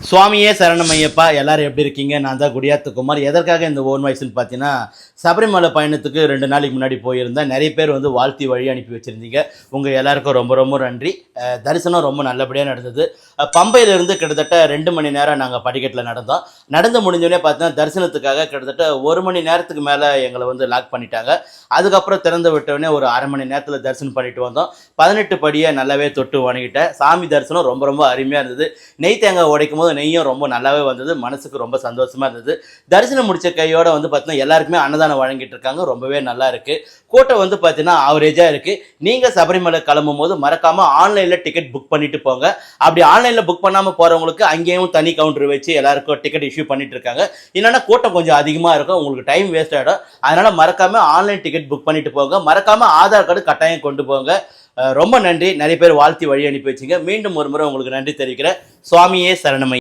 சுவாமியே சரணமையப்பா, எல்லாரும் எப்படி இருக்கீங்க? நான் தான் குடியாத்த குமார். எதற்காக இந்த ஓன் வாய்ஸ்ன்னு பார்த்தீங்கன்னா, சபரிமலை பயணத்துக்கு 2 நாளைக்கு முன்னாடி போயிருந்தேன். நிறைய பேர் வந்து வாழ்த்தி வழி அனுப்பி வச்சுருந்தீங்க. உங்கள் எல்லாருக்கும் ரொம்ப ரொம்ப நன்றி. தரிசனம் ரொம்ப நல்லபடியாக நடந்தது. பம்பையிலேருந்து கிட்டத்தட்ட 2 மணி நேரம் நாங்கள் படிக்கட்டில் நடந்தோம். நடந்து முடிஞ்சோடனே பார்த்தீங்கன்னா, தரிசனத்துக்காக கிட்டத்தட்ட 1 மணி நேரத்துக்கு மேலே எங்களை வந்து லாக் பண்ணிட்டாங்க. அதுக்கப்புறம் திறந்து விட்டோடனே ஒரு அரை மணி நேரத்தில் தரிசனம் பண்ணிட்டு வந்தோம். 18 படியை நல்லாவே தொட்டு வணங்கிட்டேன். சாமி தரிசனம் ரொம்ப ரொம்ப அருமையாக இருந்தது. நெய் தேங்காய் உடைக்கும் போது நெய்யும் ரொம்ப நல்லாவே வந்தது. மனசுக்கு ரொம்ப சந்தோஷமா இருந்தது. தரிசனம் முடிச்ச கையோட வந்து பார்த்தீங்கன்னா எல்லாருக்குமே அன்னதானம் வழங்கிட்டு இருக்காங்க. ரொம்பவே நல்லா இருக்கு. கூட்டம் வந்து பார்த்தீங்கன்னா ஆவரேஜா இருக்கு. நீங்க சபரிமலை கிளம்பும் போது மறக்காம ஆன்லைன்ல டிக்கெட் புக் பண்ணிட்டு போங்க. அப்படி ஆன்லைன்ல புக் பண்ணாம போறவங்களுக்கு அங்கேயும் தனி கவுண்டர் வச்சு எல்லாருக்கும் டிக்கெட் இஷ்யூ பண்ணிட்டு இருக்காங்க. இல்லைன்னா கூட்டம் கொஞ்சம் அதிகமா இருக்கும், உங்களுக்கு டைம் வேஸ்ட் ஆகிடும். அதனால மறக்காம ஆன்லைன் டிக்கெட் புக் பண்ணிட்டு போங்க. மறக்காம ஆதார் கார்டு கட்டாயம் கொண்டு போங்க. ரொம்ப நன்றி. நிறைய பேர் வாழ்த்தி வழி அனுப்பி வச்சிங்க. மீண்டும் ஒரு முறை உங்களுக்கு நன்றி தெரிவிக்கிறேன். சுவாமியே சரணமை.